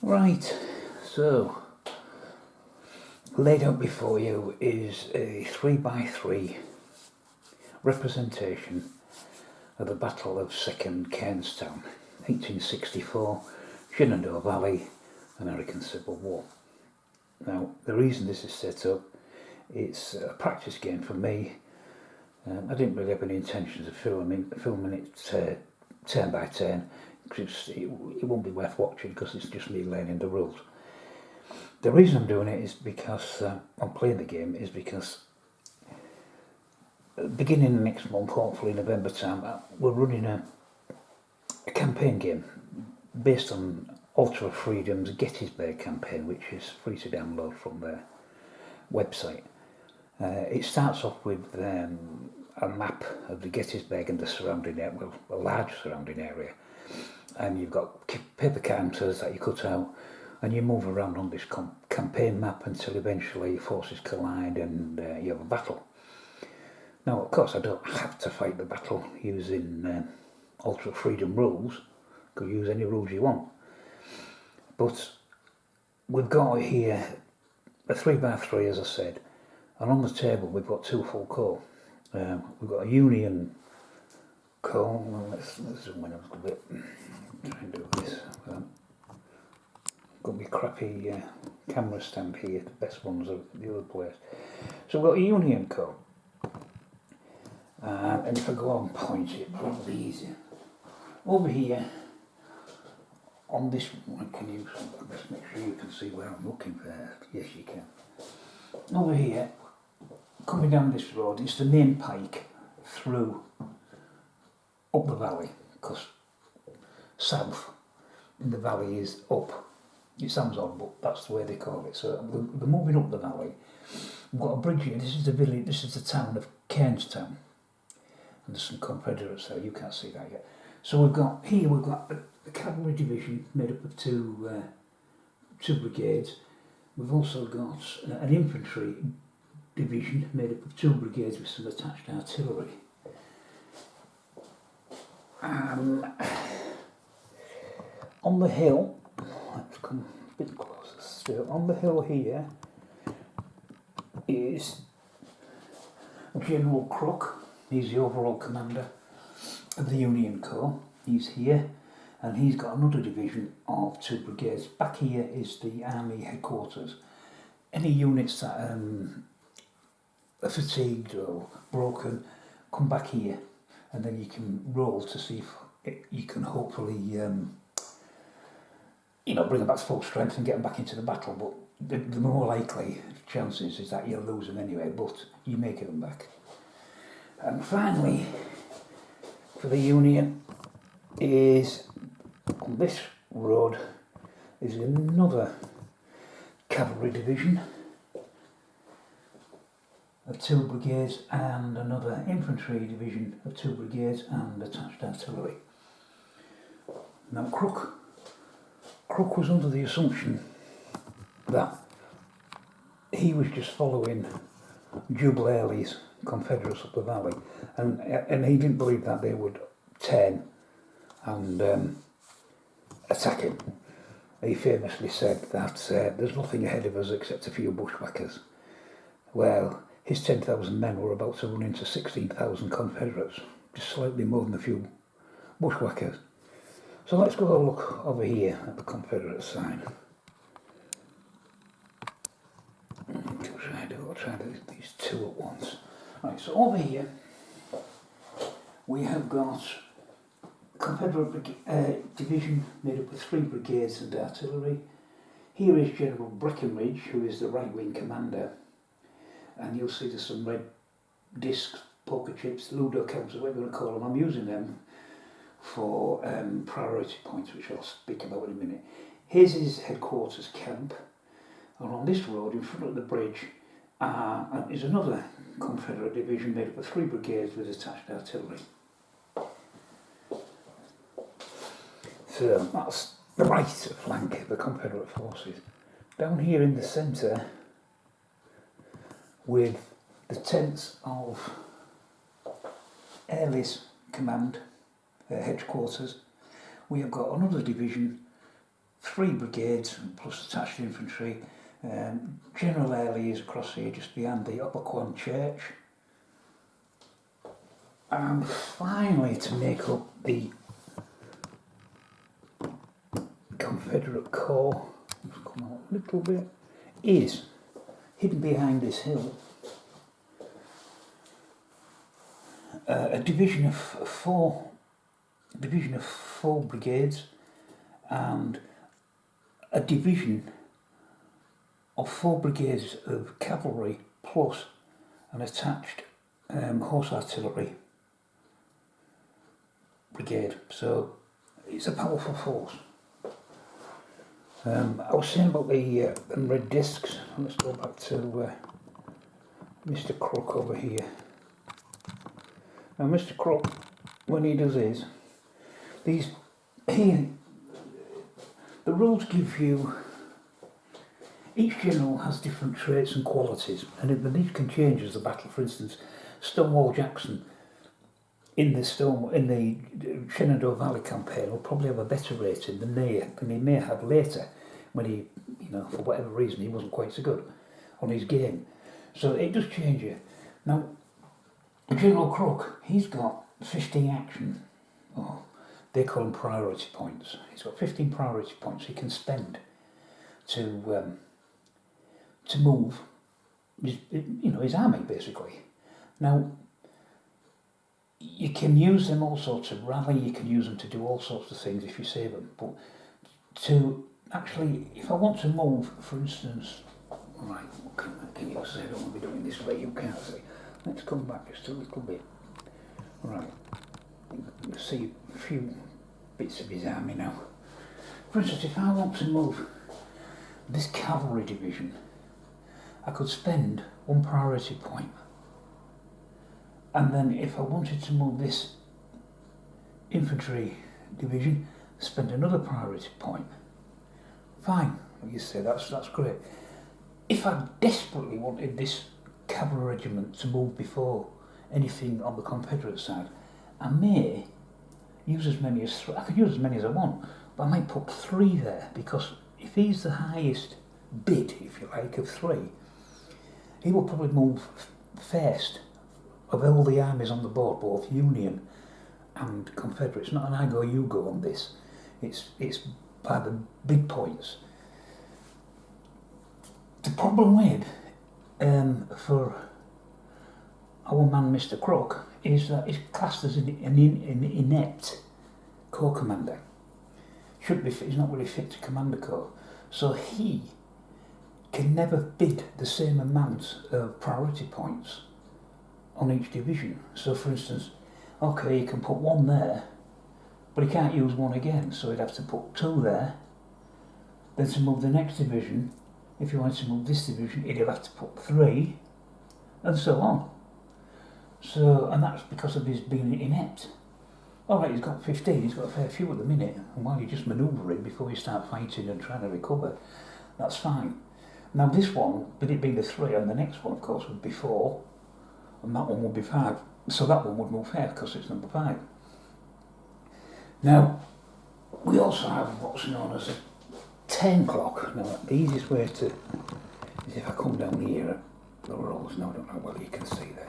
Right, so laid out before you is a 3x3 representation of the Battle of Second Kernstown, 1864, Shenandoah Valley, American Civil War. Now, the reason this is set up, it's a practice game for me. I didn't really have any intentions of filming it turn by turn, because it won't be worth watching because it's just me learning the rules. The reason I'm doing it is because I'm playing the game is because beginning next month, hopefully November time, we're running a campaign game based on Ultra Freedom's Gettysburg Campaign, which is free to download from their website. It starts off with a map of the Gettysburg and the surrounding area, well, a large surrounding area, and you've got paper counters that you cut out, and you move around on this campaign map until eventually forces collide and you have a battle. Now, of course, I don't have to fight the battle using Ultra Freedom rules. You could use any rules you want. But we've got here a 3x3, as I said, and on the table we've got two full core. We've got a Union core. Well, let's zoom in a little bit. Try and do this. Got my crappy camera stand here, the best ones are the other place. So we've got a Union core. And if I go on point, it'll probably be easier. Over here, on this one, let's make sure you can see where I'm looking for. Yes, you can. Over here, coming down this road, it's the main pike through up the valley, because south in the valley is up. It sounds odd, but that's the way they call it. So we're moving up the valley. We've got a bridge here. This is the village. This is the town of Kernstown. And there's some Confederates there. You can't see that yet. So we've got a cavalry division made up of two brigades. We've also got an infantry division made up of two brigades with some attached artillery. On the hill, let's come a bit closer still. On the hill here is General Crook. He's the overall commander of the Union Corps. He's here, and he's got another division of two brigades. Back here is the Army headquarters. Any units that are fatigued or broken, come back here, and then you can roll to see if you can hopefully bring them back to full strength and get them back into the battle. But the more likely chances is that you'll lose them anyway, but you may get them back. And finally, for the Union, is on this road is another cavalry division of two brigades and another infantry division of two brigades and attached artillery. Now Crook was under the assumption that he was just following Jubal Early's Confederates up the valley, and he didn't believe that they would turn and attack him. He famously said that there's nothing ahead of us except a few bushwhackers. Well, his 10,000 men were about to run into 16,000 Confederates, just slightly more than a few bushwhackers. So let's go have a look over here at the Confederate side. I'll try these two at once. Right, so over here we have got Confederate division made up of three brigades and artillery. Here is General Breckinridge, who is the right-wing commander, and you'll see there's some red discs, poker chips, Ludo cabs, whatever you want to call them. I'm using them for priority points, which I'll speak about in a minute. Here's his headquarters camp, and on this road in front of the bridge is another Confederate division made up of three brigades with attached artillery. So that's the right flank of the Confederate forces. Down here in the centre, with the tents of Early's command, headquarters, we have got another division 3 brigades plus attached infantry. General Airlie is across here just behind the Upper Quan Church. And finally, to make up the Confederate Corps, let's come out a little bit, is hidden behind this hill a division of four brigades and a division of 4 brigades of cavalry plus an attached horse artillery brigade. So it's a powerful force. I was saying about the red discs. Let's go back to Mr. Crook over here. Now Mr. Crook, when he does his, the rules give you, each general has different traits and qualities, and these can change as the battle. For instance, Stonewall Jackson in the Shenandoah Valley campaign will probably have a better rating than he may have later, when he, for whatever reason, he wasn't quite so good on his game. So it does change you. Now, General Crook, he's got 15 action. Oh, they call them priority points. He's got 15 priority points he can spend to move his army, basically. Now, you can use them all sorts of rally, you can use them to do all sorts of things if you save them, but to actually, if I want to move, for instance, right, what can you say? I don't want to be doing this way, you can't see. Let's come back just a little bit. Right, you see a few bits of his army now. For instance, if I want to move this cavalry division, I could spend 1 priority point. And then if I wanted to move this infantry division, spend another priority point. Fine, like you say, that's great. If I desperately wanted this cavalry regiment to move before anything on the Confederate side, I may use as many as I could use as many as I want, but I might put 3 there, because if he's the highest bid, if you like, of 3, he will probably move first of all the armies on the board, both Union and Confederate. It's not an I go, you go on this. It's by the big points. The problem with for our man Mr. Crook is that he's classed as an inept corps commander. He's not really fit to command a corps, so he can never bid the same amount of priority points on each division. So for instance, okay, you can put 1 there, but he can't use 1 again, so he'd have to put 2 there. Then to move the next division, if he wanted to move this division, he'd have to put 3, and so on. So, and that's because of his being inept. Alright, he's got 15, he's got a fair few at the minute, and while you're just manoeuvring before you start fighting and trying to recover, that's fine. Now this one, with it being the 3, and the next one of course would be 4, and that one would be 5. So that one would move first because it's number 5. Now, we also have what's known as a turn clock. Now, the easiest way to is if I come down here at the rolls. Now, I don't know whether you can see this.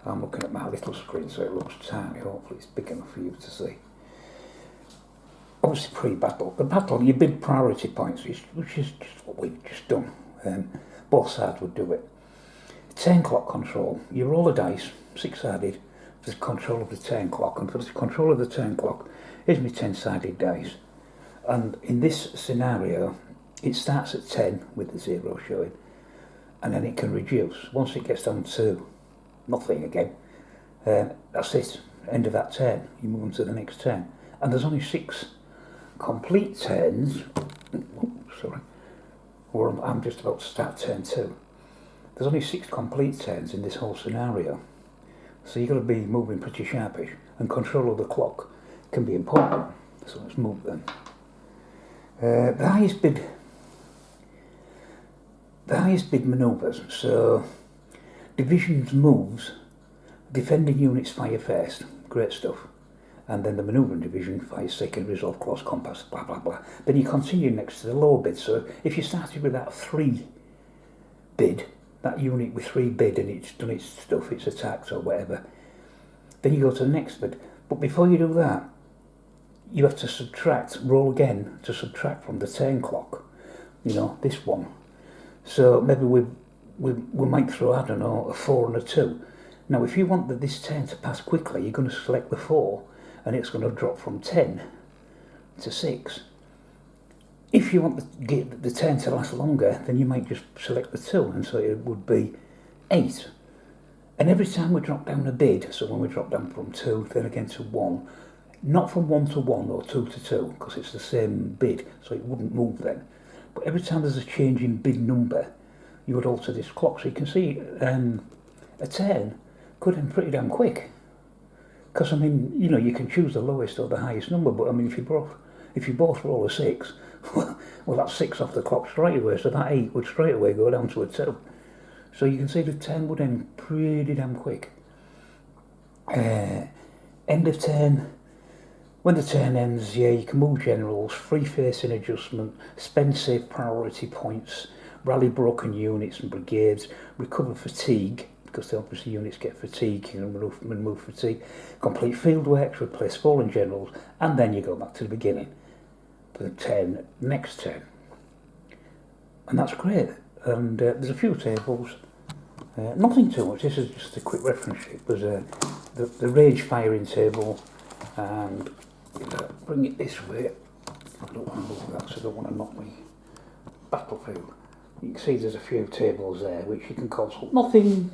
I'm looking at my little screen, so it looks tiny. Hopefully, it's big enough for you to see. Obviously, pre-battle. The battle, you bid priority points, which is just what we've just done. Both sides would do it. 10 clock control. You roll a dice, 6-sided, for the control of the 10 clock, and for the control of the 10 clock, here's my 10-sided dice. And in this scenario, it starts at 10 with the 0 showing, and then it can reduce. Once it gets down to nothing again, that's it, end of that turn. You move on to the next turn. And there's only 6 complete turns. Sorry, or I'm just about to start turn 2. There's only 6 complete turns in this whole scenario. So you've got to be moving pretty sharpish, and control of the clock can be important. So let's move then. The highest bid manoeuvres. So divisions moves, defending units fire first. Great stuff. and then the manoeuvring division, fire, second, resolve, cross, compass, blah, blah, blah. Then you continue next to the lower bid. So if you started with that 3 bid, that unit with 3 bid, and it's done its stuff, it's attacked or whatever, then you go to the next bid. But before you do that, you have to roll again to subtract from the turn clock, this one. So maybe we might throw, I don't know, a 4 and a 2. Now if you want this turn to pass quickly, you're going to select the 4, and it's going to drop from 10 to 6. If you want the turn to last longer, then you might just select the 2, and so it would be 8. And every time we drop down a bid, so when we drop down from 2, then again to 1, not from 1 to 1 or 2 to 2, because it's the same bid, so it wouldn't move then. But every time there's a change in bid number, you would alter this clock. So you can see a turn could end pretty damn quick. Because, you can choose the lowest or the highest number, but, if you both roll a 6, well, that's 6 off the clock straight away, so that 8 would straight away go down to a 2. So you can see the turn would end pretty damn quick. End of turn. When the turn ends, you can move generals, free facing adjustment, spend safe priority points, rally broken units and brigades, recover fatigue, because the obviously units get fatigue, you can remove fatigue, complete field works, replace fallen generals, and then you go back to the beginning for the next turn. And that's great. And there's a few tables, nothing too much, this is just a quick reference sheet. There's the rage firing table, and bring it this way. I don't want to move that, so I don't want to knock my battlefield. You can see there's a few tables there which you can consult. Nothing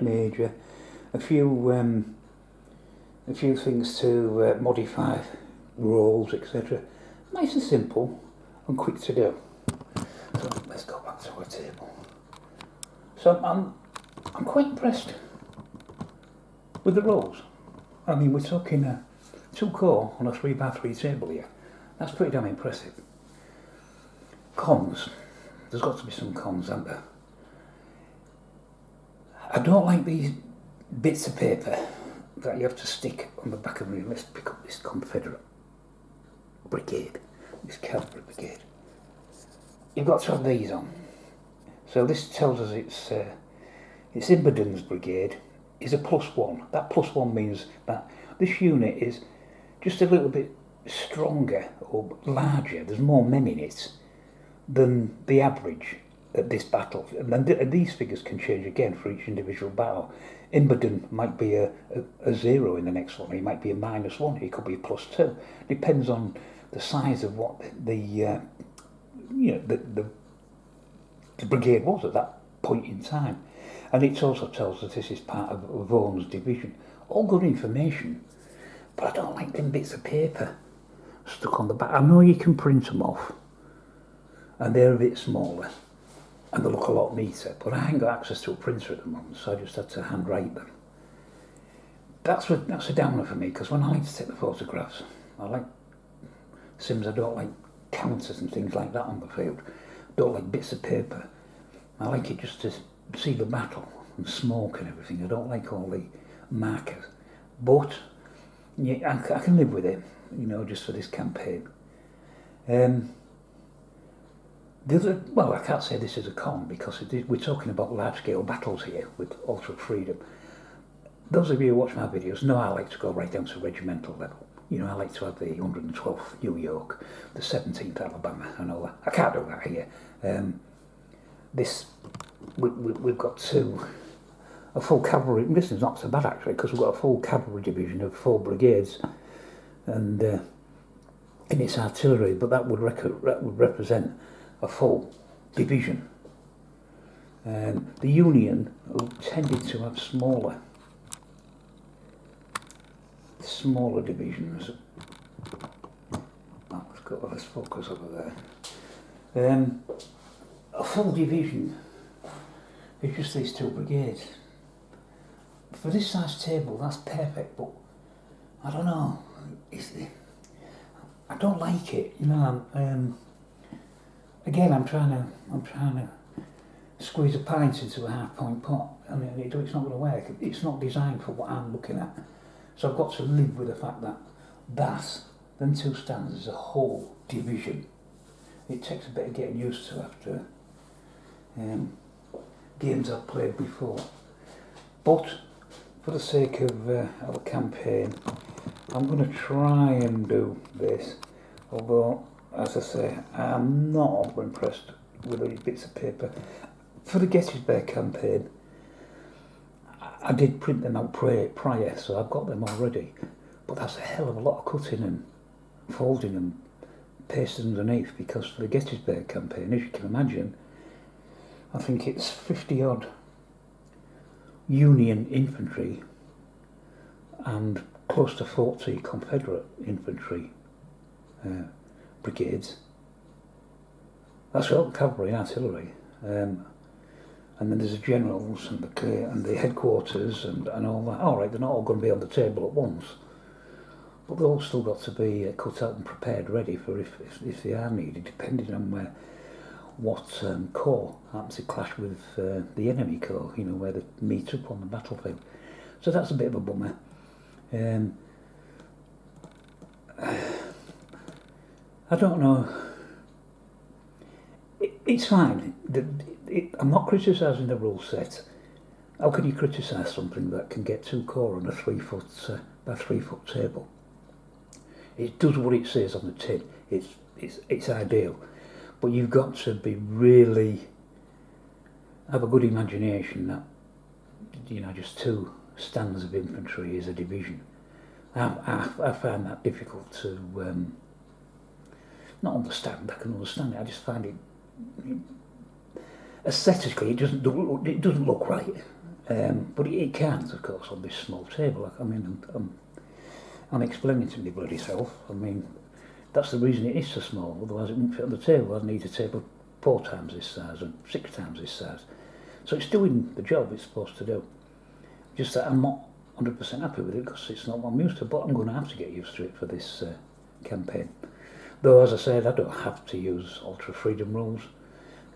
major. A few things to modify rolls, etc. Nice and simple and quick to do. So let's go back to our table. So I'm quite impressed with the rolls. We're talking 2 core on a 3x3 table here. That's pretty damn impressive. Cons. There's got to be some cons, aren't there? I don't like these bits of paper that you have to stick on the back of me. Let's pick up this Confederate brigade, this cavalry brigade. You've got to have these on. So this tells us it's Imberden's brigade is a +1. That +1 means that this unit is just a little bit stronger or larger. There's more men in it than the average at this battle. And then these figures can change again for each individual battle. Imberden might be a 0 in the next one. He might be a -1. He could be a +2. Depends on the size of what the brigade was at that point in time. And it also tells us this is part of Vaughan's division. All good information, but I don't like them bits of paper stuck on the back. I know you can print them off, and they're a bit smaller, and they look a lot neater, but I ain't got access to a printer at the moment, so I just had to handwrite them. That's a downer for me, because when I like to take the photographs, I like Sims, I don't like counters and things like that on the field. I don't like bits of paper. I like it just to see the battle and smoke and everything. I don't like all the markers. But yeah, I can live with it, just for this campaign. I can't say this is a con, because we're talking about large-scale battles here with Ultra Freedom. Those of you who watch my videos know I like to go right down to regimental level. I like to have the 112th New York, the 17th Alabama, and all that. I can't do that here. We've got a full cavalry. This is not so bad actually, because we've got a full cavalry division of 4 brigades, and in its artillery. But that would represent a full division. The Union tended to have smaller divisions. Let's focus over there. A full division is just these 2 brigades. For this size table, that's perfect, but I don't know. I don't like it. Again, I'm trying to squeeze a pint into a half-point pot, and it's not going to work. It's not designed for what I'm looking at. So I've got to live with the fact that them two stands is a whole division. It takes a bit of getting used to after games I've played before. But for the sake of a campaign, I'm going to try and do this. Although, as I say, I'm not impressed with these bits of paper. For the Gettysburg Campaign, I did print them out prior, so I've got them already. But that's a hell of a lot of cutting and folding and pasting underneath, because for the Gettysburg Campaign, as you can imagine, I think it's 50 odd Union infantry and close to 40 Confederate infantry brigades. That's all cavalry and artillery. And then there's the generals and the headquarters and all that. All right, they're not all going to be on the table at once, but they've all still got to be cut out and prepared, ready for if they are needed, depending on what corps happens to clash with the enemy corps, where they meet up on the battlefield. So that's a bit of a bummer. I don't know. It's fine. I'm not criticising the rule set. How can you criticise something that can get 2 corps on a 3 foot by 3 foot table? It does what it says on the tin. It's ideal, but you've got to be really have a good imagination that just 2 stands of infantry is a division. I find that difficult to not understand. I can understand it. I just find it aesthetically it doesn't look right. But it can't, of course, on this small table. I'm explaining to my bloody self. That's the reason it is so small. Otherwise, it wouldn't fit on the table. I'd need a table 4 times this size and 6 times this size. So it's doing the job it's supposed to do. Just that I'm not 100% happy with it because it's not what I'm used to. But I'm going to have to get used to it for this campaign. Though, as I said, I don't have to use ultra freedom rules.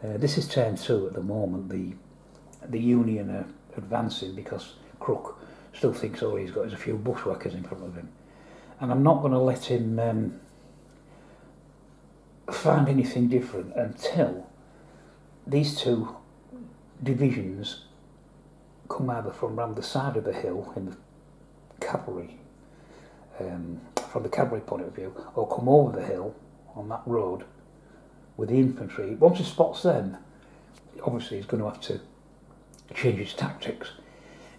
This is turn 2 at the moment. The Union are advancing because Crook still thinks all he's got is a few bushwhackers in front of him. And I'm not going to let him find anything different until these 2 divisions come either from around the side of the hill in the cavalry, from the cavalry point of view, or come over the hill on that road with the infantry. Once he spots them, obviously he's going to have to change his tactics.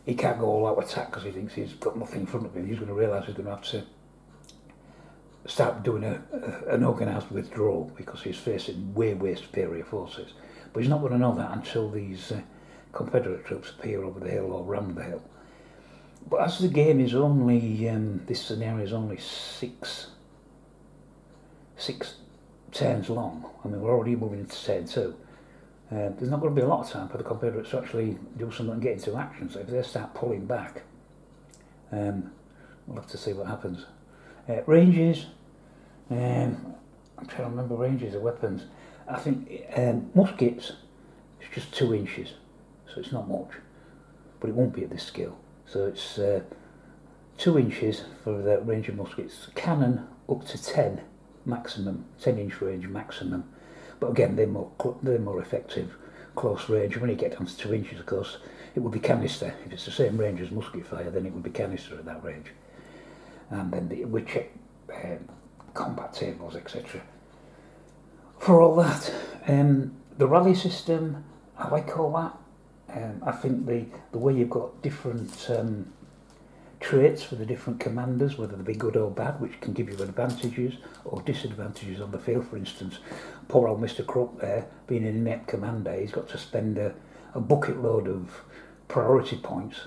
He can't go all out attack because he thinks he's got nothing in front of him. He's going to realise he's going to have to start doing an organised withdrawal because he's facing way superior forces. But he's not going to know that until these Confederate troops appear over the hill or round the hill. But as the game is only, this scenario is only six turns long. We're already moving into turn 2. There's not going to be a lot of time for the Confederates to actually do something and get into action. So if they start pulling back, we'll have to see what happens. Ranges, I'm trying to remember ranges of weapons. I think muskets is just 2 inches, so it's not much, but it won't be at this scale. So it's 2 inches for the range of muskets. Cannon up to 10 maximum, 10-inch range maximum. But again, they're more effective close range. When you get down to 2 inches, of course, it would be canister. If it's the same range as musket fire, then it would be canister at that range. And then we check combat tables, etc. For all that, the rally system, I like all that. I think the way you've got different traits for the different commanders, whether they be good or bad, which can give you advantages or disadvantages on the field. For instance, poor old Mr. Crook there, being an inept commander, he's got to spend a bucket load of priority points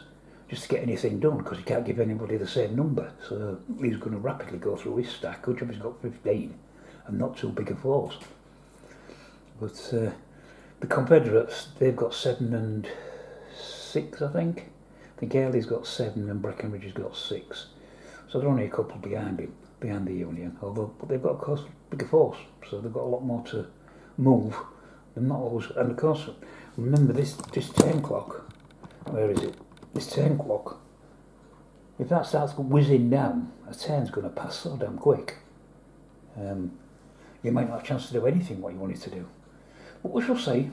just to get anything done because he can't give anybody the same number. So he's going to rapidly go through his stack. Good job he's got 15 and not too big a force. But the Confederates, they've got 7 and 6, I think. I think Early's got 7 and Breckinridge has got 6. So they're only a couple behind the Union. But they've got, of course, bigger force, so they've got a lot more to move. They're not always, and of course, remember this turn clock. Where is it? This turn clock if that starts whizzing down, a train's going to pass so damn quick. You might not have a chance to do anything what you wanted to do. But we shall see.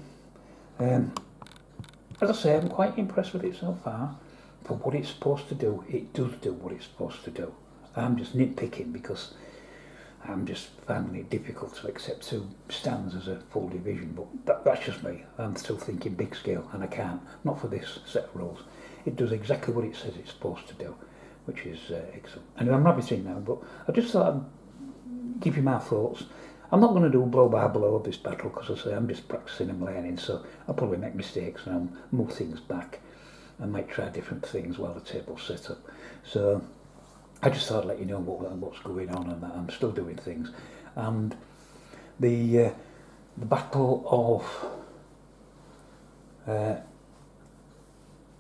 As I say, I'm quite impressed with it so far. For what it's supposed to do, it does do what it's supposed to do. I'm just nitpicking because I'm just finding it difficult to accept 2 stands as a full division, but that's just me. I'm still thinking big scale, and I can't. Not for this set of rules. It does exactly what it says it's supposed to do, which is excellent. Anyway, I'm rabbiting now, but I just thought I'd give you my thoughts. I'm not going to do blow by blow of this battle because I say I'm just practicing and learning, so I'll probably make mistakes and I'll move things back. I might try different things while the table's set up. So I just thought I'd let you know what's going on and that I'm still doing things. And the Battle of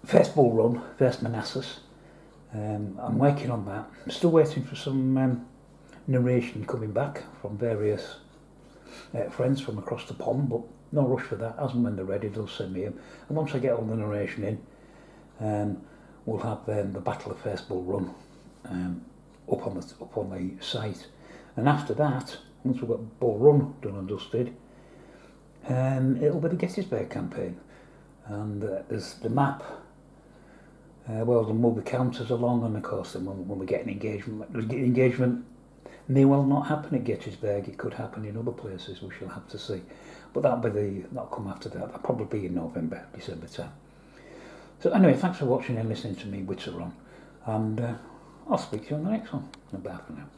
First Bull Run, First Manassas, I'm working on that. I'm still waiting for some narration coming back from various friends from across the pond, but no rush for that. As and when they're ready, they'll send me them. And once I get all the narration in, we'll have the Battle of First Bull Run up on the site. And after that, once we've got Bull Run done and dusted, it'll be the Gettysburg Campaign. And there's the map. Well, they'll move the counters along, and of course, then when we get an engagement may well not happen at Gettysburg. It could happen in other places. We shall have to see. But that'll come after that. That'll probably be in November, December time. So anyway, thanks for watching and listening to me witter on, and I'll speak to you on the next one. Bye for now.